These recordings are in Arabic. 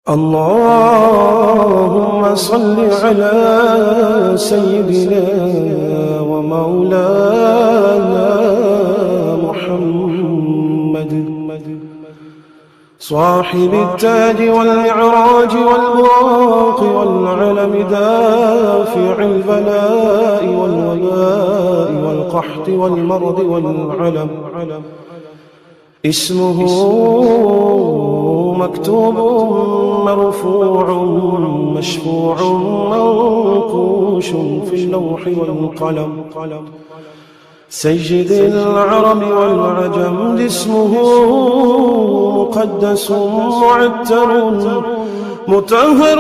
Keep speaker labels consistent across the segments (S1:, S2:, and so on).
S1: اللهم صل على سيدنا ومولانا محمد صاحب التاج والمعراج والبراق والعلم دافع البلاء والوباء والقحط والمرض والعلم اسمه مكتوب مرفوع مشفوع منقوش في اللوح والقلم سيد العرب والعجم اسمه مقدس معتر مطهر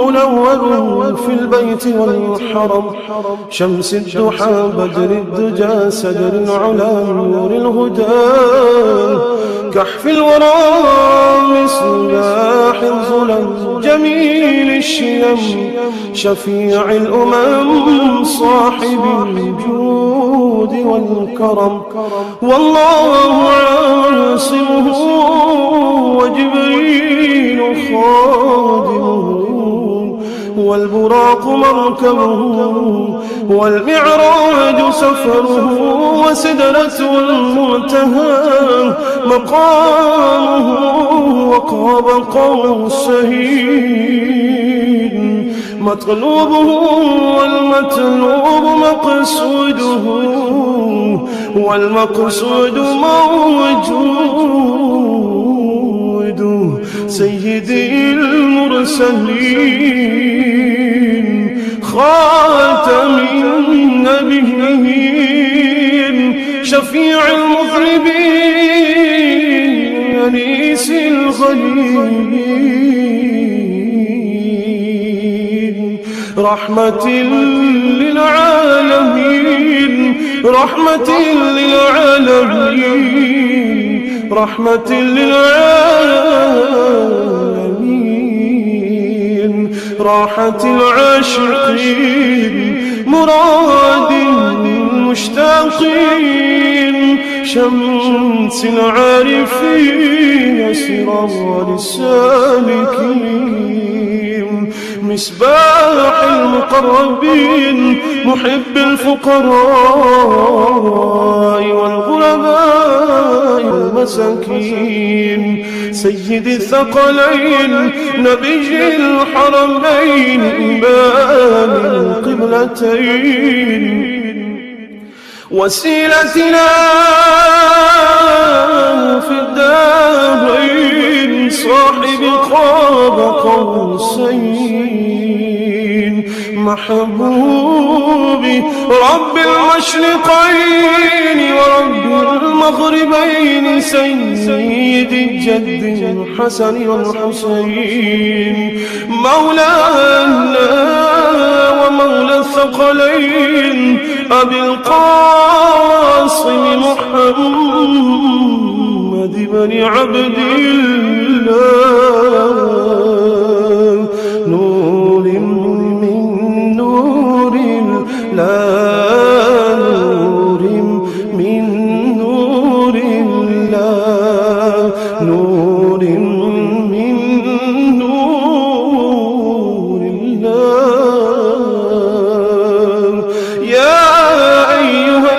S1: منور في البيت والحرم شمس الضحى بدر الدجى سدر العلا نور الهدى كحف الورى مصباح الظلم جميل الشيم شفيع الأمم صاحب الجود والكرم والله عاصمه وجبريل خادمه والبراق مركبه والمعراج سفره وسدرة المنتهى مقامه وقاب قوسين مطلوبه والمطلوب مقصوده والمقصود موجود سيدي المرسلين خاتم النبيين شفيع المذنبين أنيس الغريبين رحمة للعالمين رحمة للعالمين رحمة للعالمين راحة العاشقين مراد المشتاقين شمس العارفين سراج السالكين مصباح المقربين محب الفقراء والغرباء والمساكين سيد الثقلين نبي الحرمين إمام القبلتين وسيلتنا في الدارين صاحب قاب قوسين محبوبي رب المشرقين ورب المغربين سيد الجد الحسن والحسين مولانا ومولى الثقلين أبي القاسم محمد بن عبد الله نور من نور الله نور من نور الله نور من نور الله يا أيها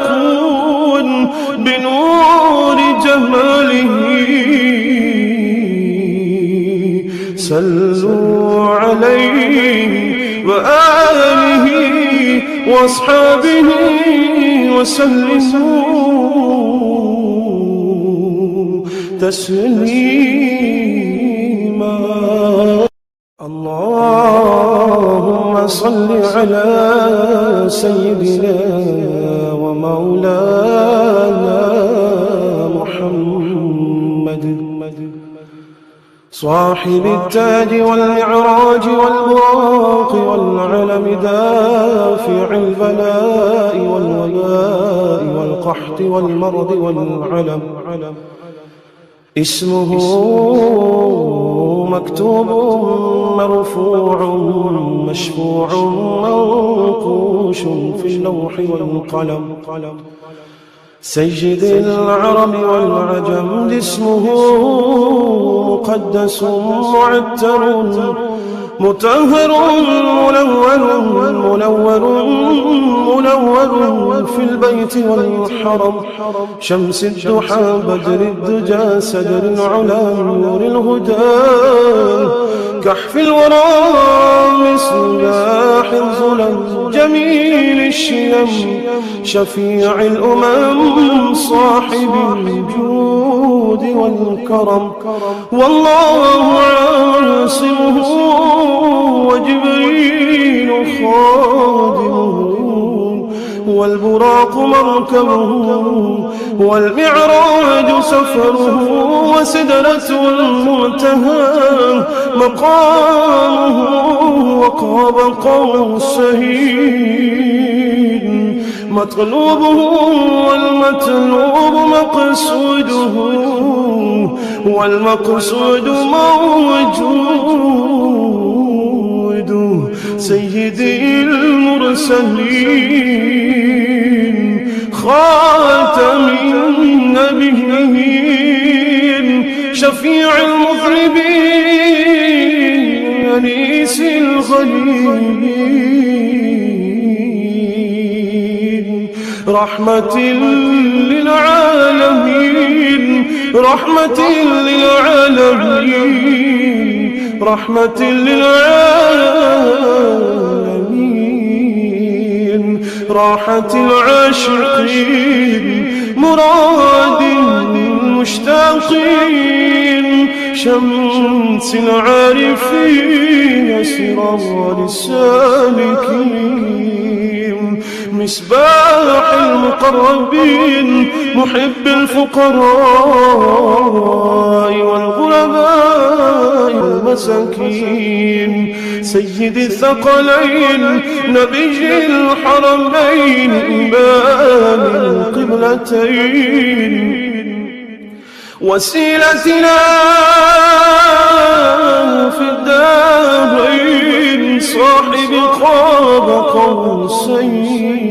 S1: المشتاقون بنور جماله صلوا عليه وآله وأصحابه وسلموا تسليما اللهم صل على سيدنا ومولانا محمد صاحب التاج والمعراج والبراق والعلم دافع البلاء والوباء والقحط والمرض والعلم اسمه مكتوب مرفوع مشفوع منقوش في اللوح والقلم سيد العرب والعجم جسمه مقدس معتر مطهر منور في البيت والحرم شمس الضحى بدر الدجى سدر العلا نور الهدى كحف الورى مصباح الظلم جميل الشيم شفيع الأمم صاحب الجود والكرم والله عاصمه وجبريل خادمه والبراق مركبه والمعراج سفره وسدرة المنتهى مقامه وقاب قوسين مطلوبه والمطلوب مقصوده والمقصود موجود سيدي المرسلين خاتم النبيين شفيع المذنبين أنيس الغليلين رحمة للعالمين رحمة للعالمين رحمة للعالمين راحة العاشقين مراد المشتاقين شمس العارفين سراج السالكين مصباح المقربين محب الفقراء والغرباء والمساكين سيد الثقلين نبي الحرمين إمام القبلتين وسيلتنا في الدارين صاحب قاب قوسين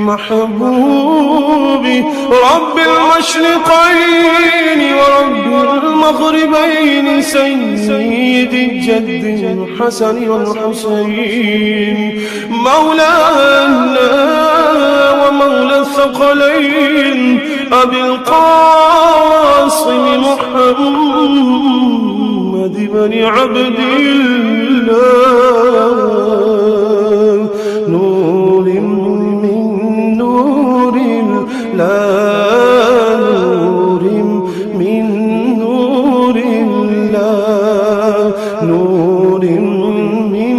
S1: محبوبي رب المشرقين ورب المغربين سيد الجد الحسن والحسين مولانا ومولى الثقلين أبي القاسم محمد بن عبد الله نور من نور الله نور من نور الله نور من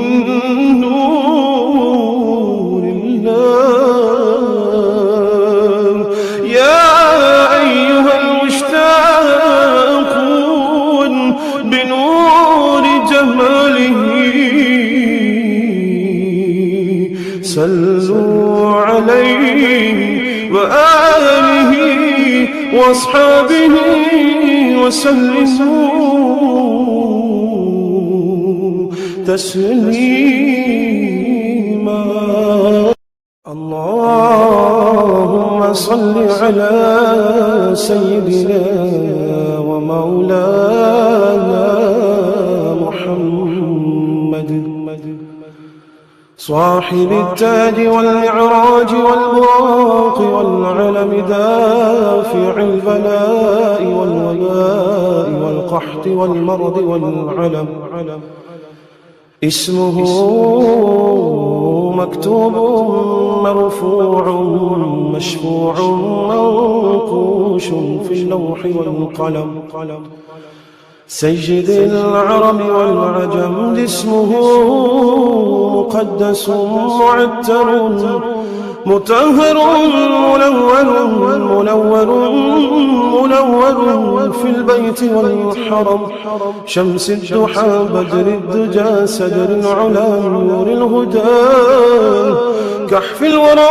S1: نور الله يا أيها المشتاقون بنور جماله صلوا عليه وآله وأصحابه وسلموا تسليما اللهم صل على سيدنا ومولانا محمد صاحب التاج والمعراج والبراق والعلم دافع البلاء والوباء والقحط والمرض والعلم اسمه مكتوب مرفوع مشفوع منقوش في اللوح والقلم سيد العرب والعجم جسمه مقدس معتر مطهر منور في البيت والحرم شمس الضحى بدر الدجى سدر العلا نور الهدى كحف الورى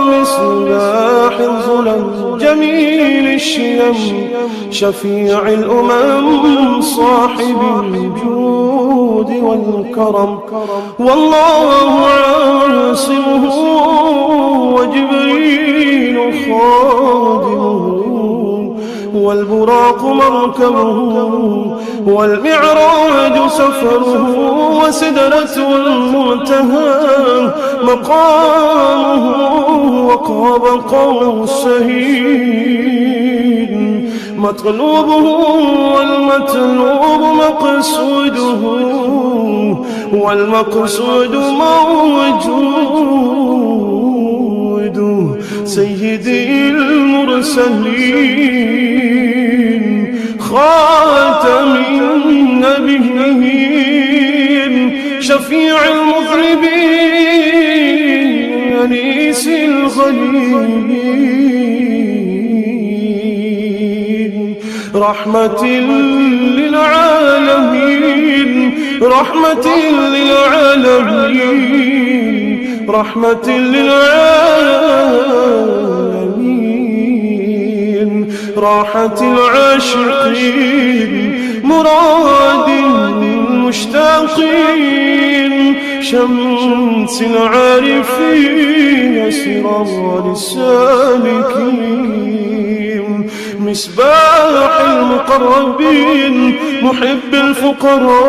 S1: مصباح الظلم جميل الشيم شفيع الأمم صاحب الجود والكرم. والله عاصمه وجبريل خادمه والبراق مركبه والمعراج سفره وسدرة المنتهى مقامه وقاب قوسين مطلوبه والمطلوب مقصوده والمقصود موجود سيدي المرسلين خاتم النبيين شفيع المذنبين أنيس الغليلين رحمة للعالمين رحمة للعالمين رحمة للعالمين راحة العاشقين مراد المشتاقين شمس العارفين سراج السالكين مصباح المقربين محب الفقراء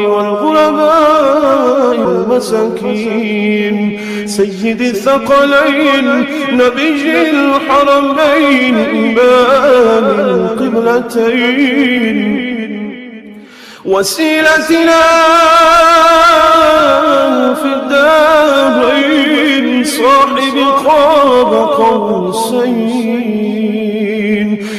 S1: والغرباء والمساكين سيد الثقلين نبي الحرمين إمام القبلتين وسيلتنا في الدارين صاحب قاب قوسين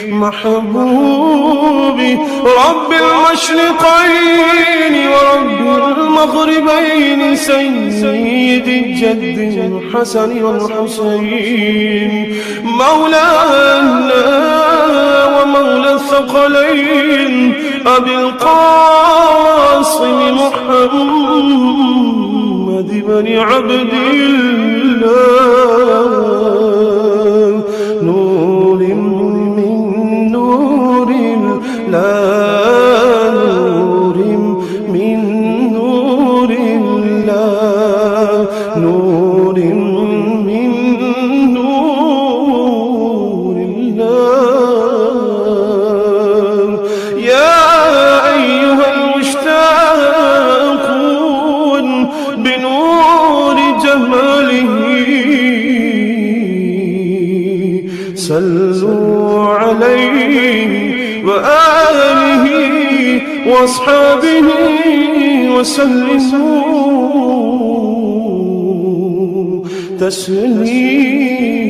S1: محبوبي رب المشرقين ورب المغربين سيد الجد الحسن والحسين مولانا ومولى الثقلين أبي القاسم محمد بن عبد الله نور من نور الله نور من نور الله نور من نور الله يا أيها المشتاقون بنور جماله صلوا عليه وآله وأصحابه وسلموا تسليما.